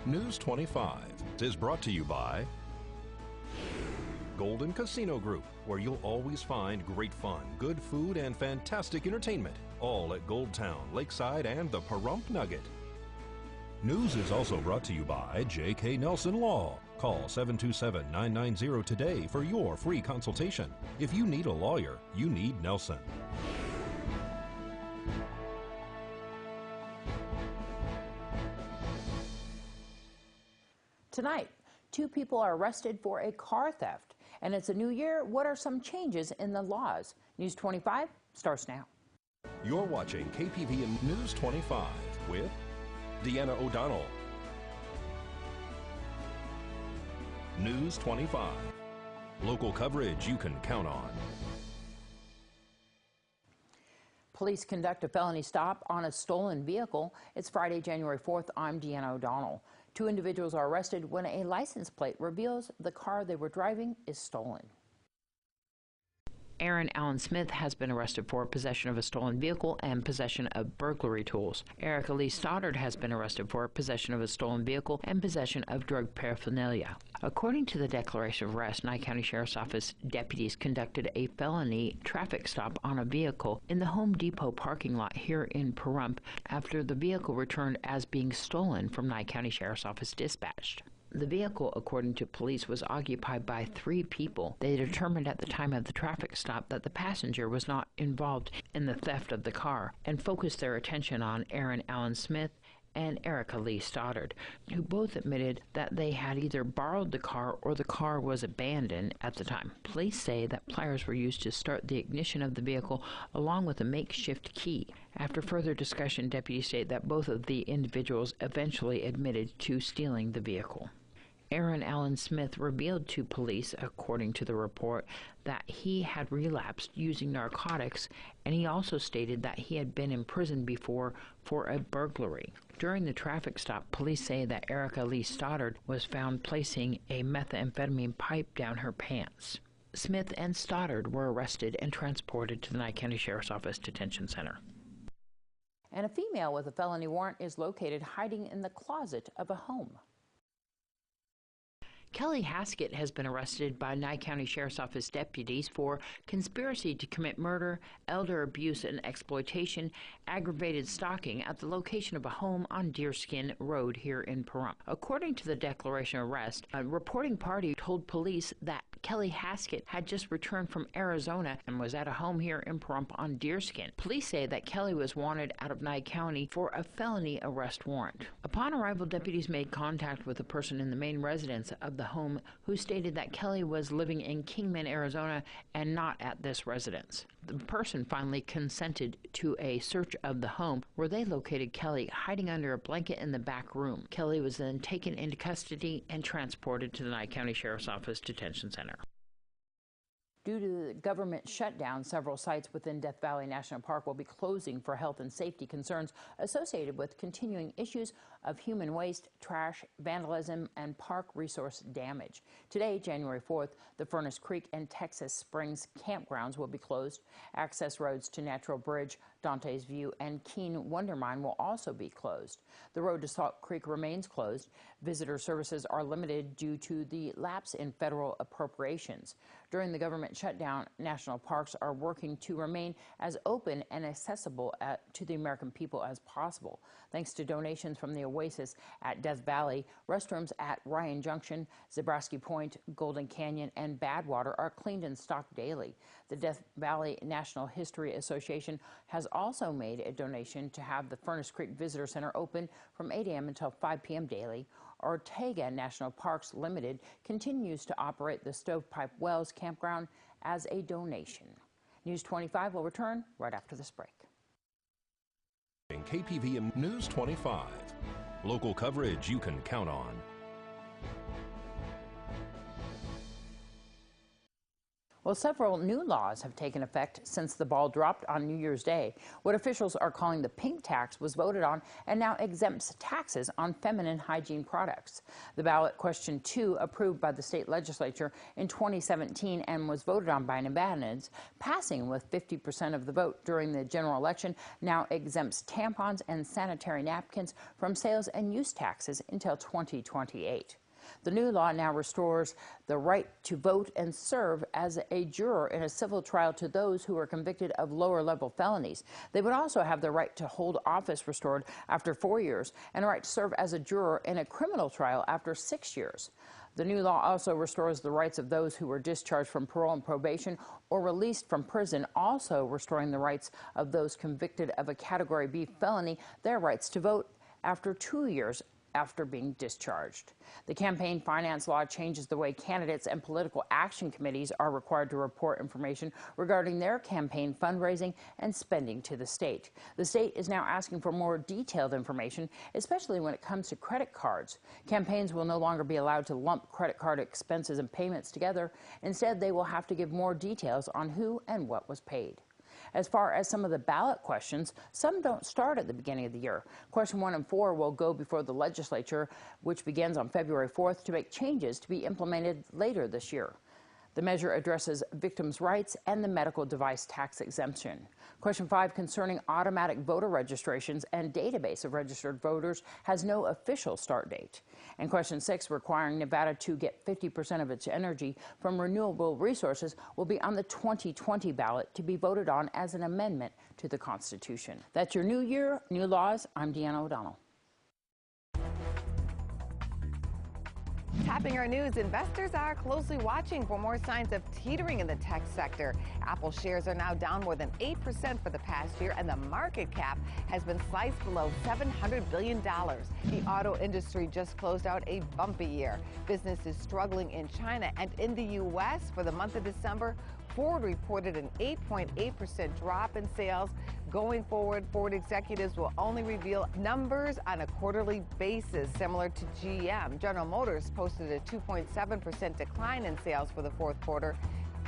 News 25 is brought to you by Golden Casino Group, where you'll always find great fun, good food, and fantastic entertainment, all at Gold Town, Lakeside, and the Pahrump Nugget. News is also brought to you by J.K. Nelson Law. Call 727-990 today for your free consultation. If you need a lawyer, you need Nelson. Tonight, 2 people are arrested for a car theft. And it's a new year. What are some changes in the laws? News 25 starts now. You're watching KPVM News 25 with Deanna O'Donnell. News 25. Local coverage you can count on. Police conduct a felony stop on a stolen vehicle. It's Friday, January 4th. I'm Deanna O'Donnell. 2 individuals are arrested when a license plate reveals the car they were driving is stolen. Aaron Allen Smith has been arrested for possession of a stolen vehicle and possession of burglary tools. Erica Lee Stoddard has been arrested for possession of a stolen vehicle and possession of drug paraphernalia. According to the declaration of arrest, Nye County Sheriff's Office deputies conducted a felony traffic stop on a vehicle in the Home Depot parking lot here in Pahrump after the vehicle returned as being stolen from Nye County Sheriff's Office dispatched. The vehicle, according to police, was occupied by 3 people. They determined at the time of the traffic stop that the passenger was not involved in the theft of the car and focused their attention on Aaron Allen Smith and Erica Lee Stoddard, who both admitted that they had either borrowed the car or the car was abandoned at the time. Police say that pliers were used to start the ignition of the vehicle along with a makeshift key. After further discussion, deputies state that both of the individuals eventually admitted to stealing the vehicle. Aaron Allen Smith revealed to police, according to the report, that he had relapsed using narcotics, and he also stated that he had been in prison before for a burglary. During the traffic stop, police say that Erica Lee Stoddard was found placing a methamphetamine pipe down her pants. Smith and Stoddard were arrested and transported to the Nye County Sheriff's Office Detention Center. And a female with a felony warrant is located hiding in the closet of a home. Kelly Haskett has been arrested by Nye County Sheriff's Office deputies for conspiracy to commit murder, elder abuse and exploitation, aggravated stalking at the location of a home on Deerskin Road here in Pahrump. According to the declaration of arrest, a reporting party told police that Kelly Haskett had just returned from Arizona and was at a home here in Pahrump on Deerskin. Police say that Kelly was wanted out of Nye County for a felony arrest warrant. Upon arrival, deputies made contact with a person in the main residence of the home who stated that Kelly was living in Kingman, Arizona, and not at this residence. The person finally consented to a search of the home, where they located Kelly hiding under a blanket in the back room. Kelly was then taken into custody and transported to the Nye County Sheriff's Office Detention Center. Due to the government shutdown, several sites within Death Valley National Park will be closing for health and safety concerns associated with continuing issues of human waste, trash, vandalism, and park resource damage. Today, January 4th, the Furnace Creek and Texas Springs campgrounds will be closed. Access roads to Natural Bridge, Dante's View, and Keene Wonder Mine will also be closed. The road to Salt Creek remains closed. Visitor services are limited due to the lapse in federal appropriations. During the government shutdown, national parks are working to remain as open and accessible to the American people as possible. Thanks to donations from the Oasis at Death Valley, restrooms at Ryan Junction, Zabrowski Point, Golden Canyon, and Badwater are cleaned and stocked daily. The Death Valley National History Association has also made a donation to have the Furnace Creek Visitor Center open from 8 a.m. until 5 p.m. daily. Ortega National Parks Limited continues to operate the Stovepipe Wells Campground as a donation. News 25 will return right after this break. KPVM News 25. Local coverage you can count on. Well, several new laws have taken effect since the ball dropped on New Year's Day. What officials are calling the pink tax was voted on and now exempts taxes on feminine hygiene products. The ballot question 2, approved by the state legislature in 2017 and was voted on by Nevadans, passing with 50% of the vote during the general election, now exempts tampons and sanitary napkins from sales and use taxes until 2028. The new law now restores the right to vote and serve as a juror in a civil trial to those who are convicted of lower-level felonies. They would also have the right to hold office restored after 4 years and a right to serve as a juror in a criminal trial after 6 years. The new law also restores the rights of those who were discharged from parole and probation or released from prison, also restoring the rights of those convicted of a Category B felony, their rights to vote after 2 years after being discharged. The campaign finance law changes the way candidates and political action committees are required to report information regarding their campaign fundraising and spending to the state. The state is now asking for more detailed information, especially when it comes to credit cards. Campaigns will no longer be allowed to lump credit card expenses and payments together. Instead, they will have to give more details on who and what was paid. As far as some of the ballot questions, some don't start at the beginning of the year. Question 1 and 4 will go before the legislature, which begins on February 4th, to make changes to be implemented later this year. The measure addresses victims' rights and the medical device tax exemption. Question 5, concerning automatic voter registrations and database of registered voters, has no official start date. And question 6, requiring Nevada to get 50% of its energy from renewable resources, will be on the 2020 ballot to be voted on as an amendment to the Constitution. That's your new year, new laws. I'm Deanna O'Donnell. Topping our news, investors are closely watching for more signs of teetering in the tech sector. Apple shares are now down more than 8% for the past year, and the market cap has been sliced below $700 billion. The auto industry just closed out a bumpy year. Business is struggling in China, and in the U.S. for the month of December, Ford reported an 8.8% drop in sales. Going forward, Ford executives will only reveal numbers on a quarterly basis, similar to GM. General Motors posted a 2.7% decline in sales for the fourth quarter.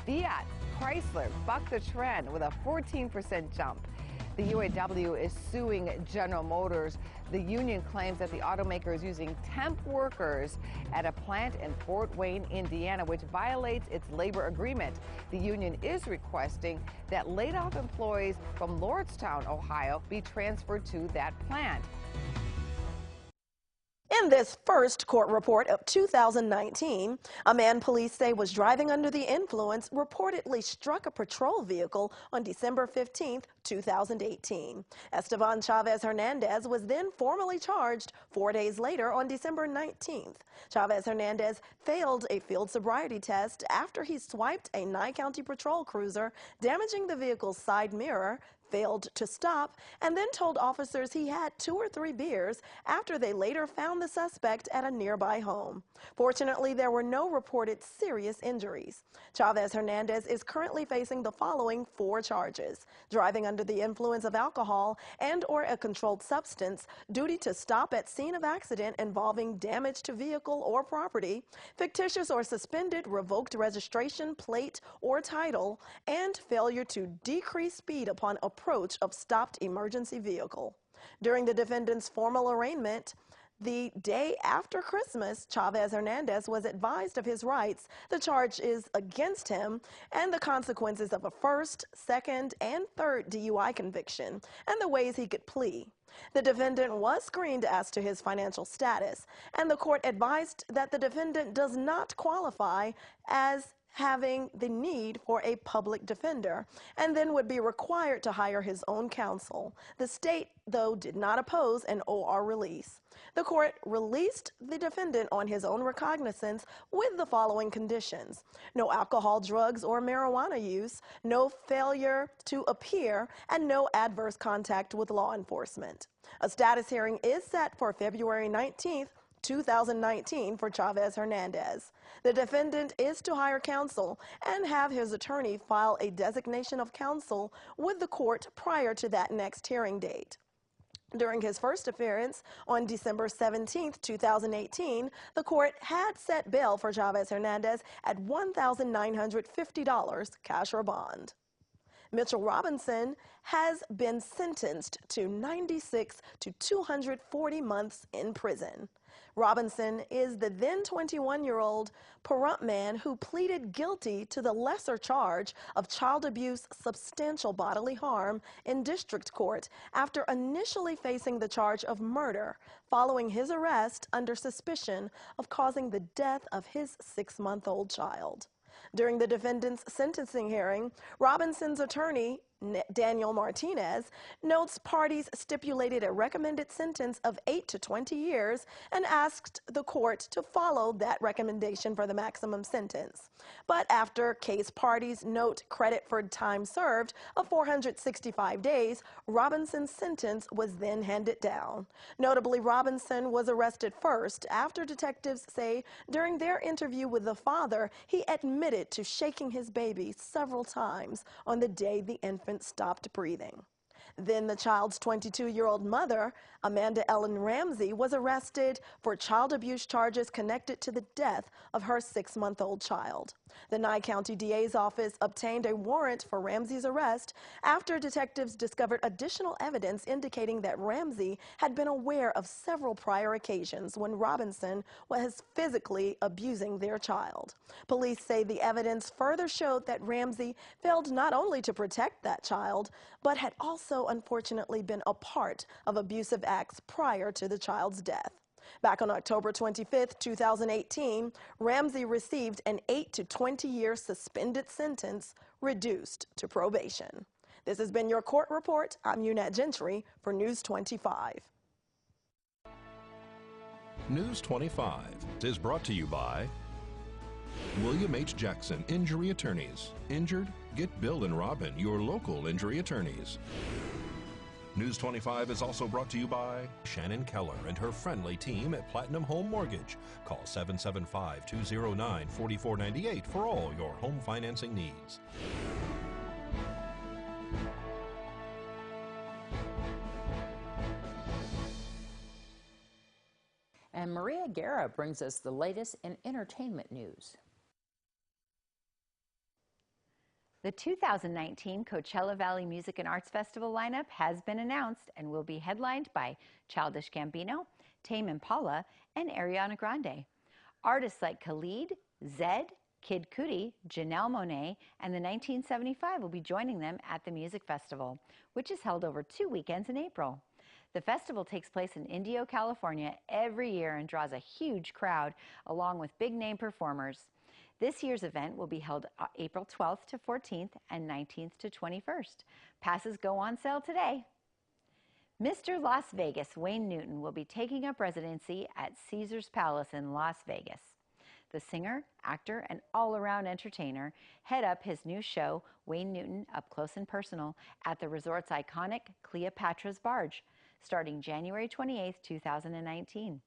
Fiat Chrysler bucked the trend with a 14% jump. The UAW is suing General Motors. The union claims that the automaker is using temp workers at a plant in Fort Wayne, Indiana, which violates its labor agreement. The union is requesting that laid-off employees from Lordstown, Ohio, be transferred to that plant. In this first court report of 2019, a man police say was driving under the influence reportedly struck a patrol vehicle on December 15, 2018. Esteban Chavez Hernandez was then formally charged 4 days later on December 19th. Chavez Hernandez failed a field sobriety test after he swiped a Nye County patrol cruiser, damaging the vehicle's side mirror, failed to stop, and then told officers he had 2 or 3 beers after they later found the suspect at a nearby home. Fortunately, there were no reported serious injuries. Chavez Hernandez is currently facing the following 4 charges: driving under the influence of alcohol and or a controlled substance, duty to stop at scene of accident involving damage to vehicle or property, fictitious or suspended revoked registration, plate, or title, and failure to decrease speed upon approach of stopped emergency vehicle. During the defendant's formal arraignment, the day after Christmas, Chavez Hernandez was advised of his rights, the charge is against him, and the consequences of a first, second, and third DUI conviction, and the ways he could plea. The defendant was screened as to his financial status, and the court advised that the defendant does not qualify as having the need for a public defender, and then would be required to hire his own counsel. The state, though, did not oppose an OR release. The court released the defendant on his own recognizance with the following conditions: no alcohol, drugs, or marijuana use, no failure to appear, and no adverse contact with law enforcement. A status hearing is set for February 19th, 2019 for Chavez Hernandez. The defendant is to hire counsel and have his attorney file a designation of counsel with the court prior to that next hearing date. During his first appearance on December 17, 2018, the court had set bail for Chavez Hernandez at $1,950 cash or bond. Mitchell Robinson has been sentenced to 96 to 240 months in prison. Robinson is the then 21-year-old Pahrump man who pleaded guilty to the lesser charge of child abuse, substantial bodily harm in district court after initially facing the charge of murder following his arrest under suspicion of causing the death of his 6-month-old child. During the defendant's sentencing hearing, Robinson's attorney, Daniel Martinez, notes parties stipulated a recommended sentence of 8 to 20 years and asked the court to follow that recommendation for the maximum sentence. But after case parties note credit for time served of 465 days, Robinson's sentence was then handed down. Notably, Robinson was arrested first after detectives say during their interview with the father, he admitted to shaking his baby several times on the day the infant stopped breathing. Then the child's 22-year-old mother, Amanda Ellen Ramsey, was arrested for child abuse charges connected to the death of her 6-month-old child. The Nye County DA's office obtained a warrant for Ramsey's arrest after detectives discovered additional evidence indicating that Ramsey had been aware of several prior occasions when Robinson was physically abusing their child. Police say the evidence further showed that Ramsey failed not only to protect that child, but had also unfortunately been a part of abusive acts prior to the child's death. Back on October 25, 2018, Ramsey received an 8 to 20-year suspended sentence reduced to probation. This has been your court report. I'm Unat Gentry for News 25. News 25 is brought to you by William H. Jackson Injury Attorneys. Injured? Get Bill and Robin, your local injury attorneys. News 25 is also brought to you by Shannon Keller and her friendly team at Platinum Home Mortgage. Call 775-209-4498 for all your home financing needs. And Maria Guerra brings us the latest in entertainment news. The 2019 Coachella Valley Music and Arts Festival lineup has been announced and will be headlined by Childish Gambino, Tame Impala, and Ariana Grande. Artists like Khalid, Zedd, Kid Cudi, Janelle Monáe, and the 1975 will be joining them at the music festival, which is held over 2 weekends in April. The festival takes place in Indio, California every year and draws a huge crowd along with big-name performers. This year's event will be held April 12th to 14th and 19th to 21st. Passes go on sale today. Mr. Las Vegas, Wayne Newton, will be taking up residency at Caesars Palace in Las Vegas. The singer, actor, and all-around entertainer head up his new show, Wayne Newton Up Close and Personal, at the resort's iconic Cleopatra's Barge, starting January 28, 2019.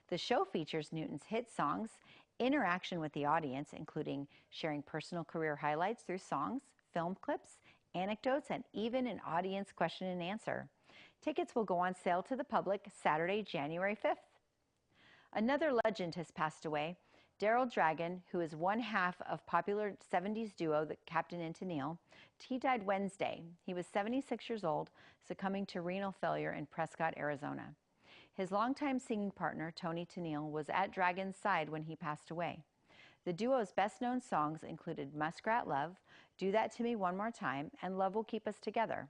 The show features Newton's hit songs, interaction with the audience, including sharing personal career highlights through songs, film clips, anecdotes, and even an audience question and answer. Tickets will go on sale to the public Saturday, January 5th. Another legend has passed away. Daryl Dragon, who is one half of popular 70s duo the Captain and Tennille, he died Wednesday. He was 76 years old, succumbing to renal failure in Prescott, Arizona. His longtime singing partner, Tony Tennille, was at Dragon's side when he passed away. The duo's best-known songs included Muskrat Love, Do That to Me One More Time, and Love Will Keep Us Together.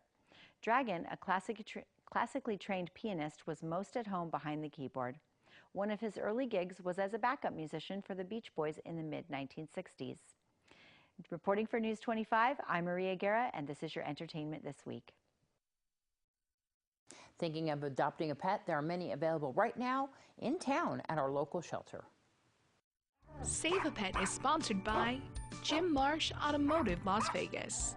Dragon, a classically trained pianist, was most at home behind the keyboard. One of his early gigs was as a backup musician for the Beach Boys in the mid-1960s. Reporting for News 25, I'm Maria Guerra, and this is your entertainment this week. Thinking of adopting a pet? There are many available right now in town at our local shelter. Save a Pet is sponsored by Jim Marsh Automotive Las Vegas.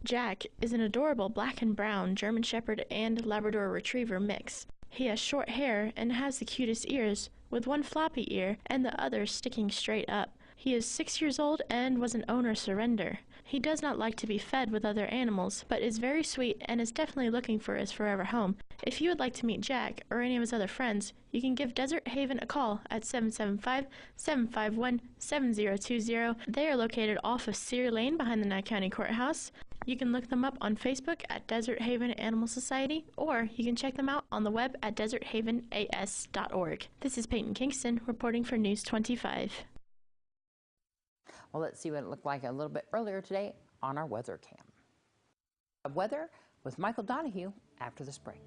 Jack is an adorable black and brown German Shepherd and Labrador Retriever mix. He has short hair and has the cutest ears, with one floppy ear and the other sticking straight up. He is 6 years old and was an owner surrender. He does not like to be fed with other animals, but is very sweet and is definitely looking for his forever home. If you would like to meet Jack or any of his other friends, you can give Desert Haven a call at 775-751-7020. They are located off of Sear Lane behind the Nye County Courthouse. You can look them up on Facebook at Desert Haven Animal Society, or you can check them out on the web at deserthavenas.org. This is Peyton Kingston reporting for News 25. Well, let's see what it looked like a little bit earlier today on our weather cam. Weather with Michael Donahue after this break.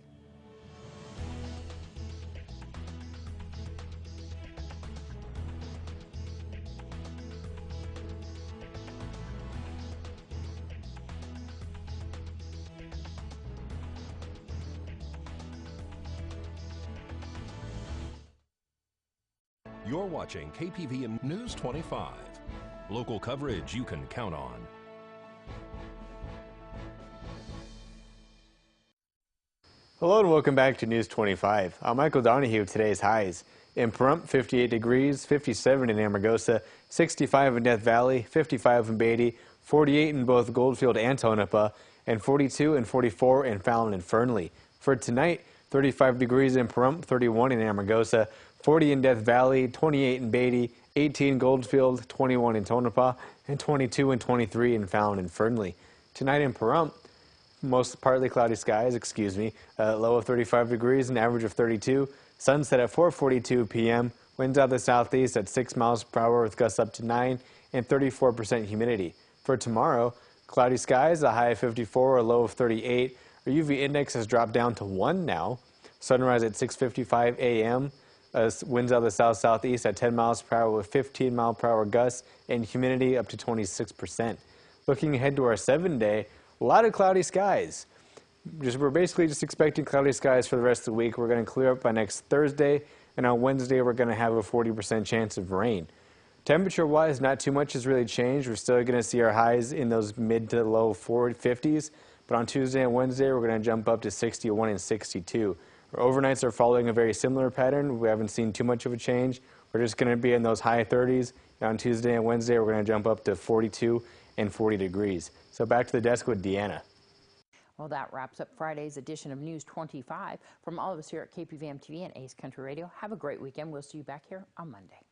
You're watching KPVM News 25. Local coverage you can count on. Hello and welcome back to News 25. I'm Michael Donahue with today's highs. In Pahrump, 58 degrees, 57 in Amargosa, 65 in Death Valley, 55 in Beatty, 48 in both Goldfield and Tonopah, and 42 and 44 in Fallon and Fernley. For tonight, 35 degrees in Pahrump, 31 in Amargosa, 40 in Death Valley, 28 in Beatty, 18 Goldfield, 21 in Tonopah, and 22 and 23 in Fallon and Fernley. Tonight in Pahrump, most partly cloudy skies, low of 35 degrees, an average of 32. Sunset at 4:42 p.m. Winds out the southeast at 6 miles per hour with gusts up to 9 and 34% humidity. For tomorrow, cloudy skies, a high of 54, a low of 38. Our UV index has dropped down to 1 now. Sunrise at 6:55 a.m. Winds out the south-southeast at 10 miles per hour with 15 mile per hour gusts and humidity up to 26%. Looking ahead to our 7-day, a lot of cloudy skies. We're basically just expecting cloudy skies for the rest of the week. We're going to clear up by next Thursday, and on Wednesday we're going to have a 40% chance of rain. Temperature-wise, not too much has really changed. We're still going to see our highs in those mid to low 50s, but on Tuesday and Wednesday we're going to jump up to 61 and 62. Our overnights are following a very similar pattern. We haven't seen too much of a change. We're just going to be in those high 30s. And on Tuesday and Wednesday, we're going to jump up to 42 and 40 degrees. So back to the desk with Deanna. Well, that wraps up Friday's edition of News 25. From all of us here at KPVM TV and Ace Country Radio, have a great weekend. We'll see you back here on Monday.